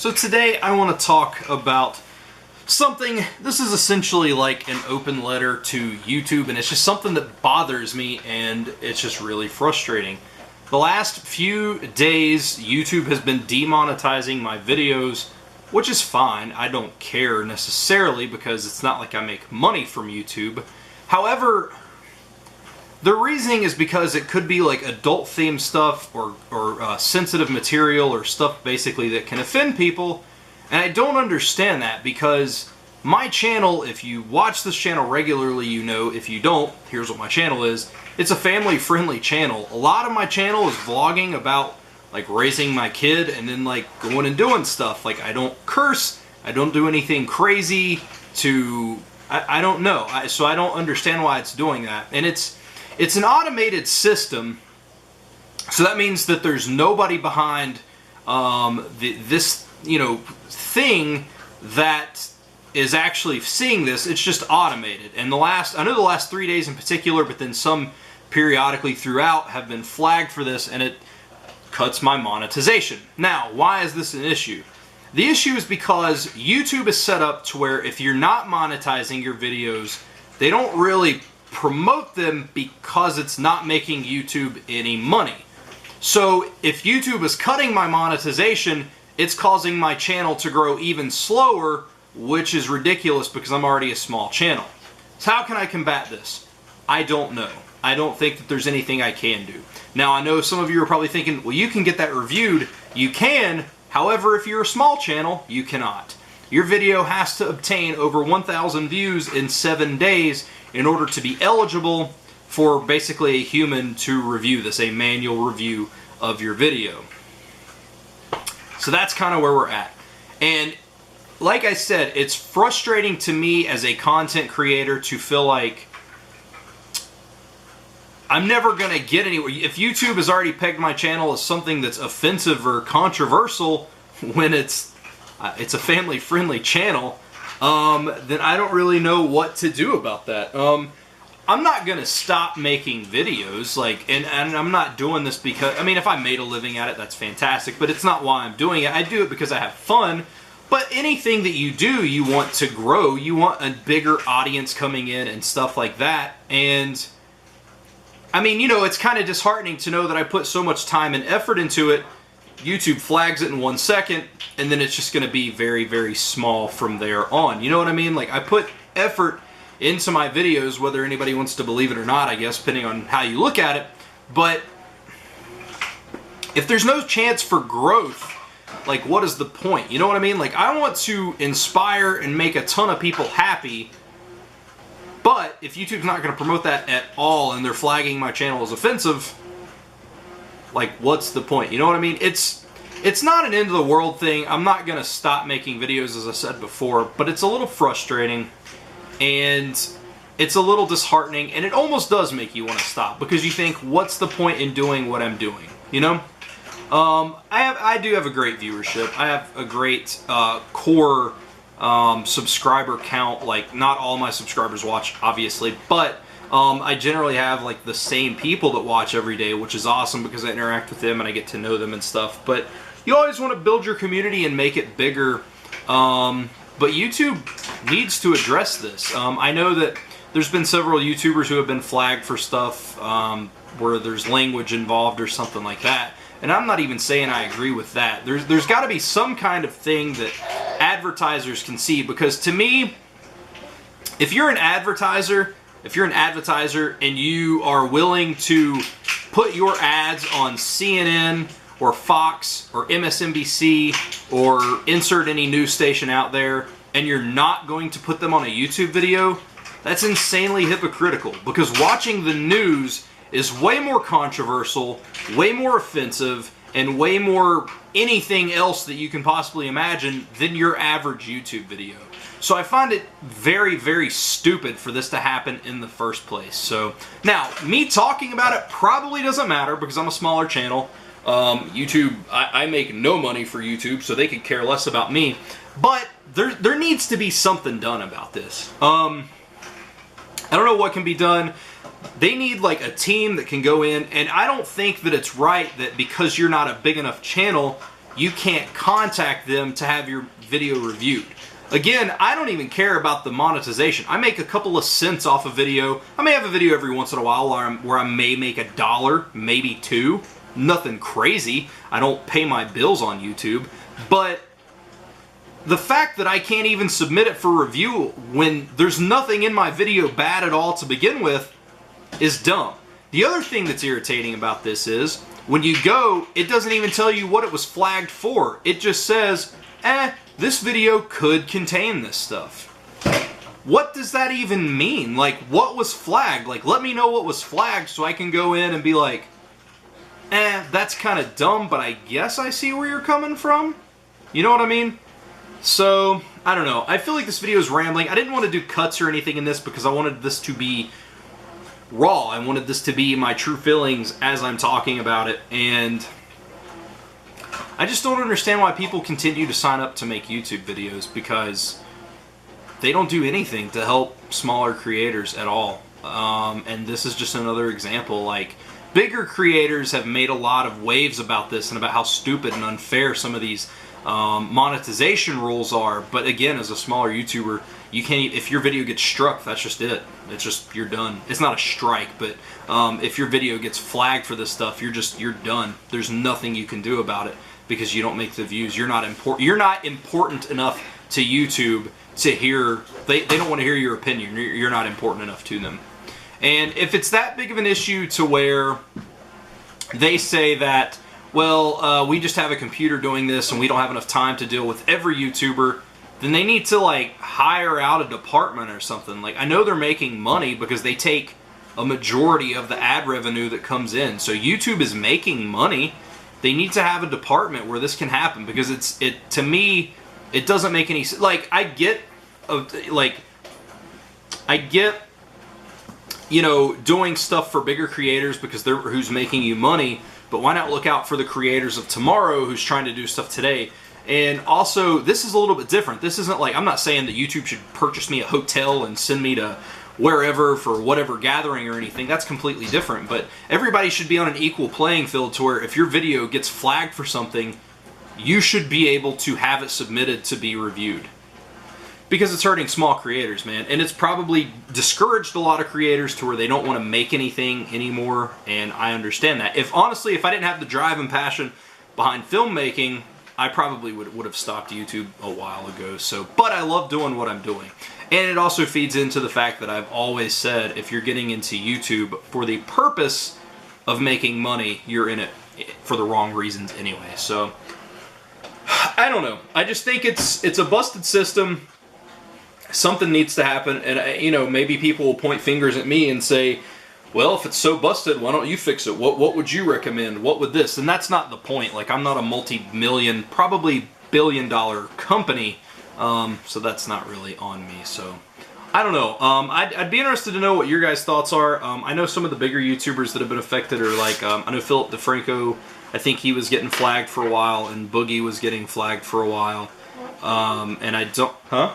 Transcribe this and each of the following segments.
So today I want to talk about something. This is essentially like an open letter to YouTube, and it's just something that bothers me, and it's just really frustrating. The last few days, YouTube has been demonetizing my videos, which is fine. I don't care necessarily because it's not like I make money from YouTube. However, the reasoning is because it could be like adult themed stuff or sensitive material or stuff basically that can offend people, and I don't understand that because my channel, if you watch this channel regularly, you know. If you don't, here's what my channel is. It's a family-friendly channel. A lot of my channel is vlogging about like raising my kid and then like going and doing stuff. Like I don't curse, I don't do anything crazy to, I don't know. So I don't understand why it's doing that. And it's an automated system, so that means that there's nobody behind this, thing that is actually seeing this. It's just automated. And I know the last 3 days in particular, but then some periodically throughout have been flagged for this, and it cuts my monetization. Now, why is this an issue? The issue is because YouTube is set up to where if you're not monetizing your videos, they don't really promote them because it's not making YouTube any money. So if YouTube is cutting my monetization, it's causing my channel to grow even slower, which is ridiculous because I'm already a small channel. So how can I combat this? I don't know. I don't think that there's anything I can do. Now I know some of you are probably thinking, well, you can get that reviewed. You can. However, if you're a small channel, you cannot. Your video has to obtain over 1,000 views in 7 days in order to be eligible for basically a human to review this, a manual review of your video. So that's kind of where we're at. And like I said, it's frustrating to me as a content creator to feel like I'm never going to get anywhere. If YouTube has already pegged my channel as something that's offensive or controversial when it's a family-friendly channel, then I don't really know what to do about that. I'm not going to stop making videos, and I'm not doing this because, if I made a living at it, that's fantastic, but it's not why I'm doing it. I do it because I have fun. But anything that you do, you want to grow. You want a bigger audience coming in and stuff like that. And it's kind of disheartening to know that I put so much time and effort into it. YouTube flags it in 1 second, and then it's just going to be very, very small from there on. You know what I mean? Like, I put effort into my videos, whether anybody wants to believe it or not, I guess, depending on how you look at it. But if there's no chance for growth, like, what is the point? You know what I mean? Like, I want to inspire and make a ton of people happy, but if YouTube's not going to promote that at all and they're flagging my channel as offensive, like, what's the point? You know what I mean? It's not an end of the world thing. I'm not going to stop making videos, as I said before, but it's a little frustrating, and it's a little disheartening, and it almost does make you want to stop, because you think, what's the point in doing what I'm doing? You know? I do have a great viewership. I have a great core subscriber count. Like, not all my subscribers watch, obviously, but I generally have like the same people that watch every day, which is awesome because I interact with them and I get to know them and stuff. But you always want to build your community and make it bigger. But YouTube needs to address this. I know that there's been several YouTubers who have been flagged for stuff where there's language involved or something like that. And I'm not even saying I agree with that. There's got to be some kind of thing that advertisers can see, because to me, if you're an advertiser and you are willing to put your ads on CNN or Fox or MSNBC or insert any news station out there, and you're not going to put them on a YouTube video, that's insanely hypocritical, because watching the news is way more controversial, way more offensive, and way more anything else that you can possibly imagine than your average YouTube video. So I find it very, very stupid for this to happen in the first place. So now, me talking about it probably doesn't matter because I'm a smaller channel. YouTube, I make no money for YouTube, so they could care less about me. But there needs to be something done about this. I don't know what can be done. They need like a team that can go in, and I don't think that it's right that because you're not a big enough channel, you can't contact them to have your video reviewed. Again, I don't even care about the monetization. I make a couple of cents off a video. I may have a video every once in a while where I may make $1, maybe $2. Nothing crazy. I don't pay my bills on YouTube. But the fact that I can't even submit it for review when there's nothing in my video bad at all to begin with is dumb. The other thing that's irritating about this is when you go, it doesn't even tell you what it was flagged for. It just says, this video could contain this stuff. What does that even mean? Like, what was flagged? Like, let me know what was flagged so I can go in and be like, that's kind of dumb, but I guess I see where you're coming from. You know what I mean? So, I don't know. I feel like this video is rambling. I didn't want to do cuts or anything in this because I wanted this to be raw. I wanted this to be my true feelings as I'm talking about it, and I just don't understand why people continue to sign up to make YouTube videos, because they don't do anything to help smaller creators at all. And this is just another example. Like, bigger creators have made a lot of waves about this and about how stupid and unfair some of these monetization rules are. But again, as a smaller YouTuber, you can't, if your video gets struck, that's just it. It's just, you're done. It's not a strike, but if your video gets flagged for this stuff, you're done. There's nothing you can do about it because you don't make the views. You're not important enough to YouTube to hear, they don't want to hear your opinion. You're not important enough to them. And if it's that big of an issue to where they say that, well, we just have a computer doing this and we don't have enough time to deal with every YouTuber, then they need to, like, hire out a department or something. Like, I know they're making money because they take a majority of the ad revenue that comes in. So YouTube is making money. They need to have a department where this can happen, because to me, it doesn't make any sense. Like, I get, you know, doing stuff for bigger creators because they're who's making you money, but why not look out for the creators of tomorrow who's trying to do stuff today? And also, this is a little bit different. This isn't like, I'm not saying that YouTube should purchase me a hotel and send me to wherever for whatever gathering or anything. That's completely different. But everybody should be on an equal playing field to where if your video gets flagged for something, you should be able to have it submitted to be reviewed. Because it's hurting small creators, man. And it's probably discouraged a lot of creators to where they don't want to make anything anymore. And I understand that. Honestly, if I didn't have the drive and passion behind filmmaking, I probably would have stopped YouTube a while ago. So, but I love doing what I'm doing. And it also feeds into the fact that I've always said, if you're getting into YouTube for the purpose of making money, you're in it for the wrong reasons anyway. So, I don't know. I just think it's a busted system. Something needs to happen, and you know, maybe people will point fingers at me and say, well, if it's so busted, why don't you fix it? What would you recommend? What would this? And that's not the point. Like, I'm not a multi-million, probably billion-dollar company, so that's not really on me. So, I don't know. I'd be interested to know what your guys' thoughts are. I know some of the bigger YouTubers that have been affected are like, I know Philip DeFranco, I think he was getting flagged for a while, and Boogie was getting flagged for a while. And I don't... Huh?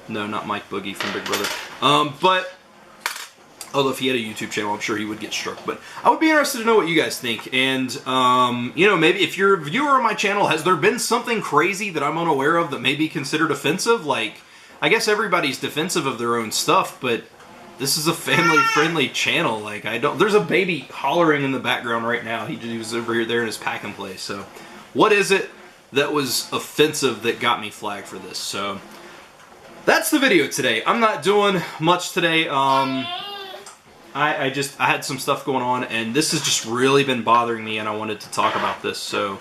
No, not Mike Boogie from Big Brother. But, although if he had a YouTube channel, I'm sure he would get struck. But I would be interested to know what you guys think. And, you know, maybe if you're a viewer on my channel, has there been something crazy that I'm unaware of that may be considered offensive? Like, I guess everybody's defensive of their own stuff, but this is a family-friendly channel. Like, there's a baby hollering in the background right now. He was over there in his pack and play. So, what is it that was offensive that got me flagged for this? So, that's the video today. I'm not doing much today. I had some stuff going on, and this has just really been bothering me, and I wanted to talk about this. So,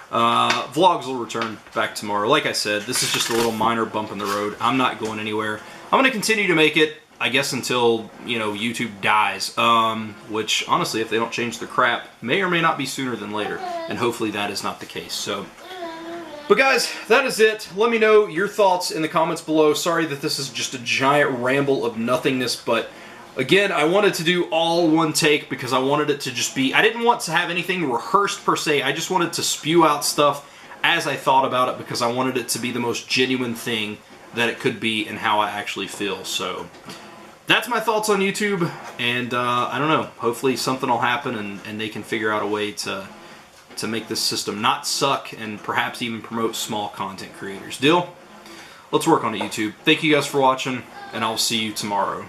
vlogs will return back tomorrow. Like I said, this is just a little minor bump in the road. I'm not going anywhere. I'm going to continue to make it, I guess, until, you know, YouTube dies. Which, honestly, if they don't change their crap, may or may not be sooner than later. And hopefully that is not the case. So, but guys, that is it. Let me know your thoughts in the comments below. Sorry that this is just a giant ramble of nothingness, but again, I wanted to do all one take because I wanted it to just be, I didn't want to have anything rehearsed per se. I just wanted to spew out stuff as I thought about it because I wanted it to be the most genuine thing that it could be and how I actually feel. So that's my thoughts on YouTube, and I don't know, hopefully something will happen and they can figure out a way to to make this system not suck and perhaps even promote small content creators. Deal? Let's work on it, YouTube. Thank you guys for watching, and I'll see you tomorrow.